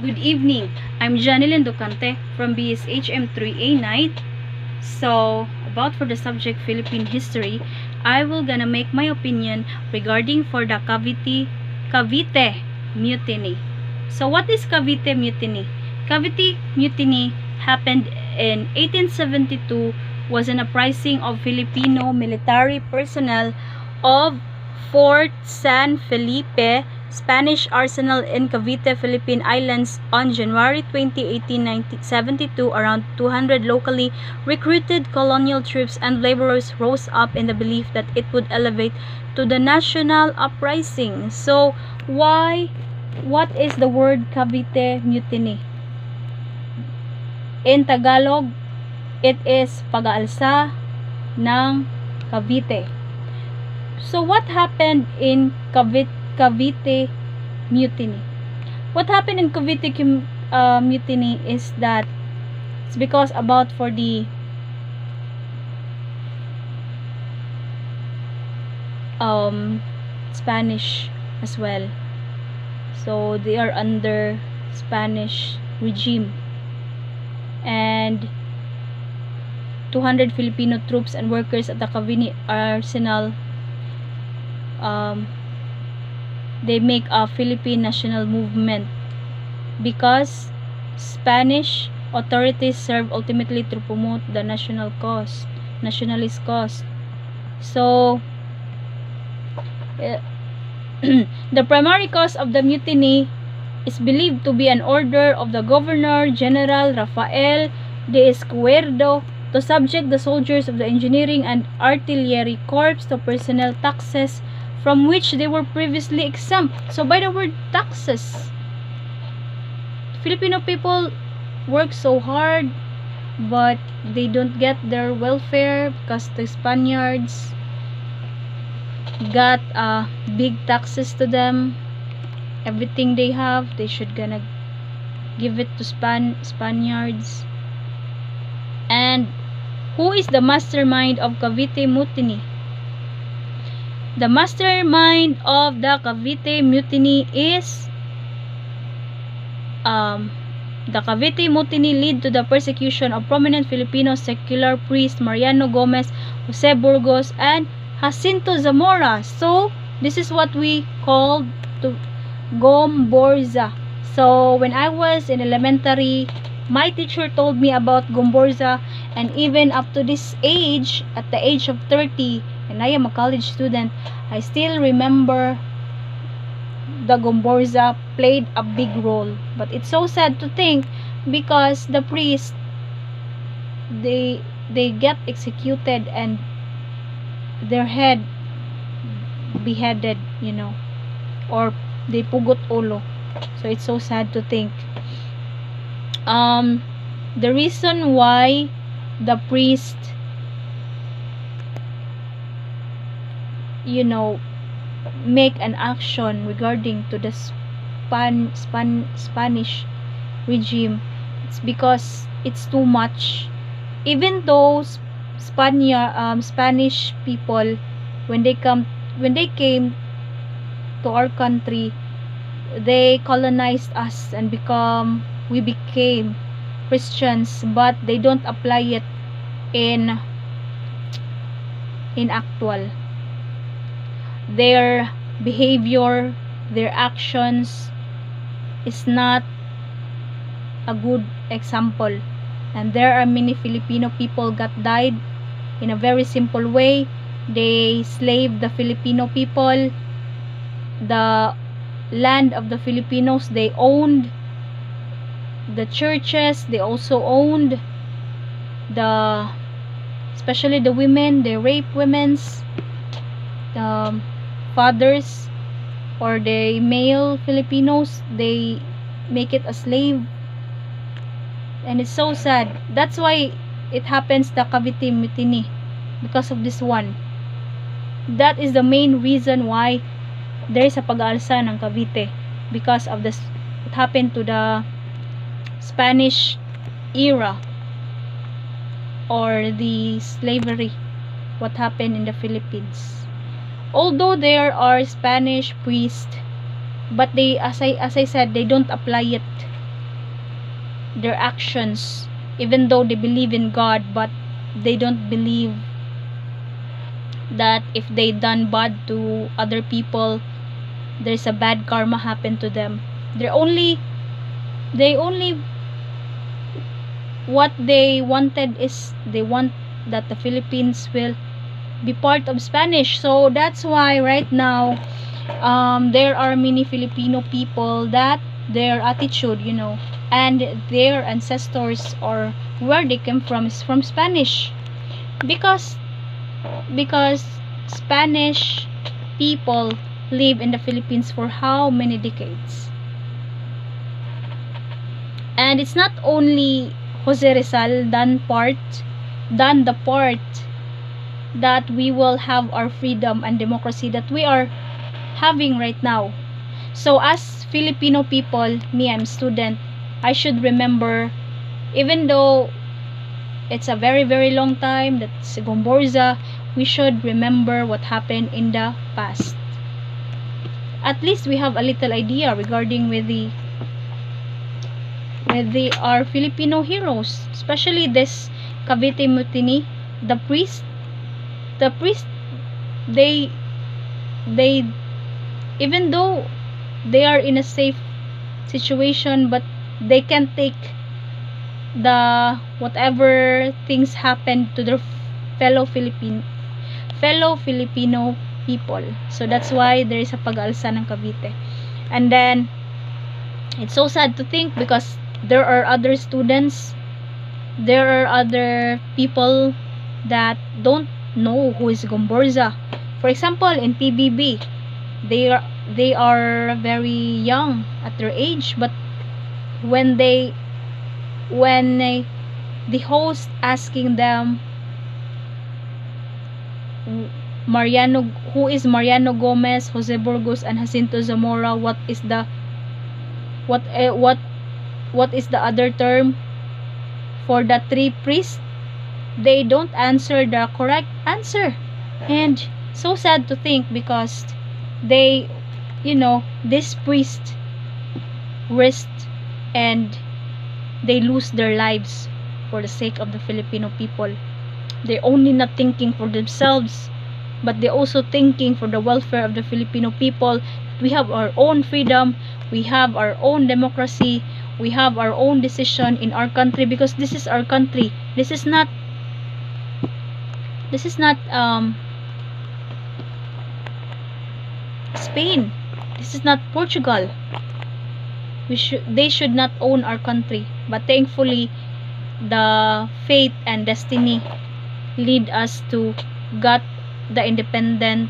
Good evening. I'm Janilyn Ducante from BSHM 3A9. So, about for the subject Philippine history, I will gonna make my opinion regarding for the Cavite Mutiny. So, what is Cavite Mutiny? Cavite Mutiny happened in 1872, was an uprising of Filipino military personnel of Fort San Felipe Spanish arsenal in Cavite, Philippine Islands on January 20, 1872. Around 200 locally recruited colonial troops and laborers rose up in the belief that it would elevate to the national uprising. So, what is the word Cavite Mutiny? In Tagalog, it is pag-aalsa ng Cavite. So, what happened in Cavite Mutiny? What happened in Cavite Mutiny is that it's because about for the Spanish as well. So, they are under Spanish regime. And 200 Filipino troops and workers at the Cavite arsenal they make a Philippine national movement because Spanish authorities serve ultimately to promote the nationalist cause. So the primary cause of the mutiny is believed to be an order of the Governor General Rafael de Escuerdo to subject the soldiers of the engineering and artillery corps to personnel taxes from which they were previously exempt. So by the word taxes, Filipino people work so hard but they don't get their welfare because the Spaniards got big taxes to them. Everything they have, they should gonna give it to Spaniards. And who is the mastermind of Cavite Mutiny? The mastermind of the Cavite Mutiny is the Cavite Mutiny led to the persecution of prominent Filipino secular priests Mariano Gomez, Jose Burgos, and Jacinto Zamora. So this is what we called to Gomborza. So when I was in elementary, my teacher told me about Gomborza, and even up to this age, at the age of 30, and I am a college student, I still remember the Gomborza played a big role. But it's so sad to think because the priests, they get executed and their head beheaded, or they pugot ulo. So it's so sad to think. The reason why the priest make an action regarding to the Spanish regime, it's because it's too much. Even though Spanish people, when they came to our country, they colonized us and we became Christians, but they don't apply it in actual. Their behavior, their actions is not a good example, and there are many Filipino people got died in a very simple way. They slaved the Filipino people. The land of the Filipinos, they owned the churches, they also owned especially the women. They rape women's fathers, or the male Filipinos, they make it a slave, and it's so sad. That's why it happens, the Cavite Mutiny, because of this one. That is the main reason why there is a pag-aalsa ng Cavite, because of this. It happened to the Spanish era, or the slavery, what happened in the Philippines. Although there are Spanish priests, but they, as I said, they don't apply it their actions, even though they believe in God, but they don't believe that if they done bad to other people, there's a bad karma happen to them. They only what they wanted is they want that the Philippines will be part of Spanish. So that's why right now there are many Filipino people that their attitude, and their ancestors or where they came from is from Spanish, because because Spanish people live in the Philippines for how many decades. And it's not only Jose Rizal done the part that we will have our freedom and democracy that we are having right now. So as Filipino people, me, I'm student, I should remember, even though it's a very very long time, that's Gomborza, we should remember what happened in the past. At least we have a little idea regarding with our Filipino heroes, especially this Cavity Mutiny. The priest, they they even though they are in a safe situation, but they can take the whatever things happen to their fellow Filipino people. So that's why there is a pag-aalsa ng Cavite. And then it's so sad to think, because there are other students, there are other people that don't know who is Gomborza. For example, in PBB, they are very young at their age, but when the host asking them who is Mariano Gomez, Jose Burgos, and Jacinto Zamora, what is the other term for the three priests, they don't answer the correct answer. And so sad to think, because they, this priest risked and they lose their lives for the sake of the Filipino people. They're only not thinking for themselves, but they're also thinking for the welfare of the Filipino people. We have our own freedom, we have our own democracy, we have our own decision in our country, because this is our country. This is not Spain. This is not Portugal. They should not own our country. But thankfully, the fate and destiny lead us to got the independence,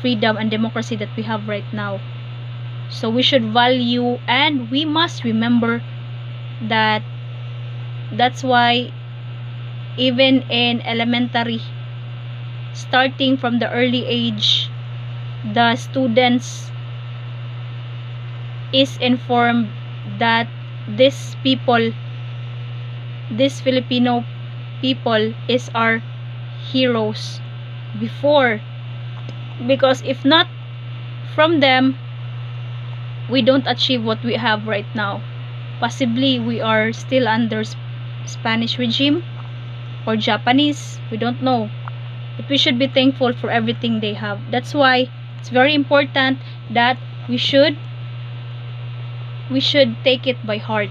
freedom, and democracy that we have right now. So we should value, and we must remember that. That's why even in elementary, starting from the early age, the students is informed that this Filipino people is our heroes before, because if not from them, we don't achieve what we have right now. Possibly we are still under Spanish regime or Japanese, we don't know, but we should be thankful for everything they have. That's why it's very important that we should take it by heart,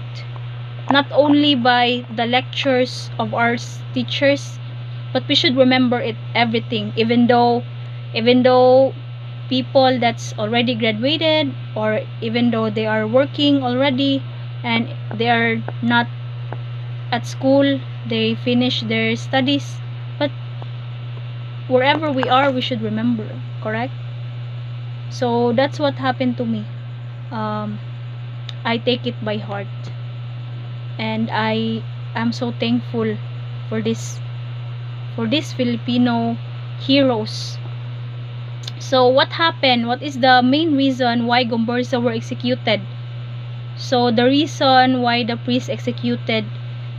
not only by the lectures of our teachers, but we should remember it everything, even though people that's already graduated, or even though they are working already and they are not at school, they finish their studies, but wherever we are, we should remember, correct? So that's what happened to me. I take it by heart, and I am so thankful for this Filipino heroes. So what happened? What is the main reason why Gomborza were executed? So the reason why the priest executed,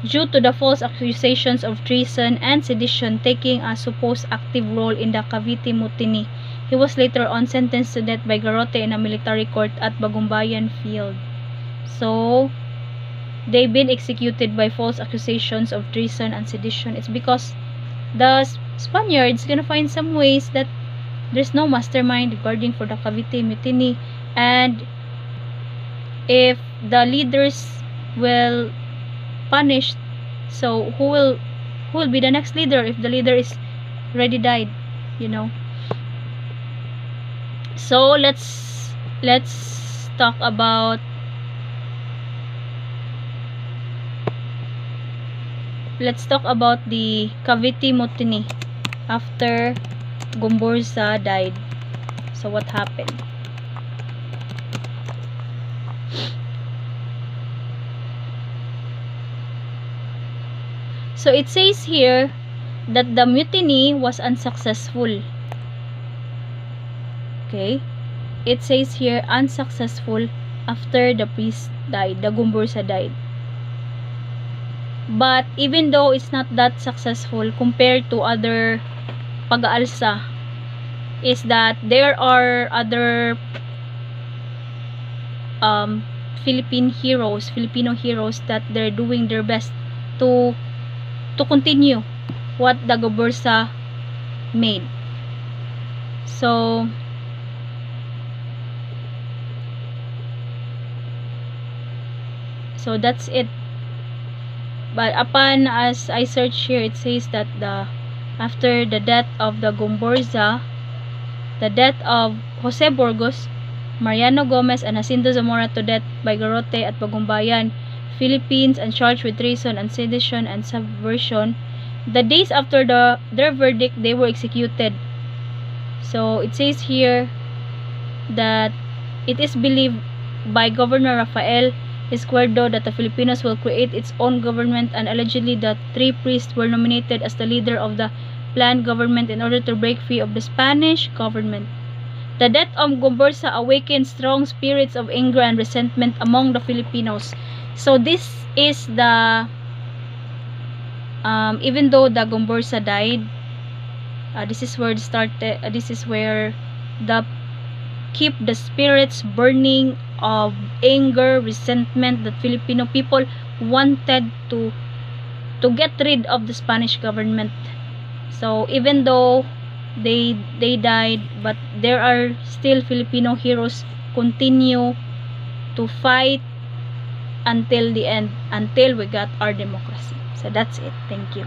due to the false accusations of treason and sedition, taking a supposed active role in the Cavity Mutiny. He was later on sentenced to death by garrote in a military court at Bagumbayan Field. So they've been executed by false accusations of treason and sedition. It's because the Spaniards gonna find some ways that there's no mastermind regarding for the Cavite Mutiny, and if the leaders will punish, so who will be the next leader if the leader is already died, you know? So let's talk about the Cavite Mutiny after Gomburza died. So what happened? So it says here that the mutiny was unsuccessful. Okay? It says here unsuccessful after the priest died, the Gomburza died. But even though it's not that successful compared to other pag-aalsa, is that there are other Filipino heroes that they're doing their best to continue what the Gomburza made. So that's it. But upon, as I search here, it says that after the death of the Gomburza, the death of Jose Burgos, Mariano Gomez, and Jacinto Zamora to death by garrote at Bagumbayan, Philippines, and charged with treason and sedition and subversion. The days after their verdict, they were executed. So it says here that it is believed by Governor Rafael Izquierdo that the Filipinos will create its own government, and allegedly the 3 priests were nominated as the leader of the planned government in order to break free of the Spanish government. The death of Gomburza awakened strong spirits of anger and resentment among the Filipinos. So this is the even though the Gomburza died, this is where it started. This is where the keep the spirits burning of anger, resentment that Filipino people wanted to get rid of the Spanish government. So even though they died, but there are still Filipino heroes continue to fight until the end, until we got our democracy. So that's it. Thank you.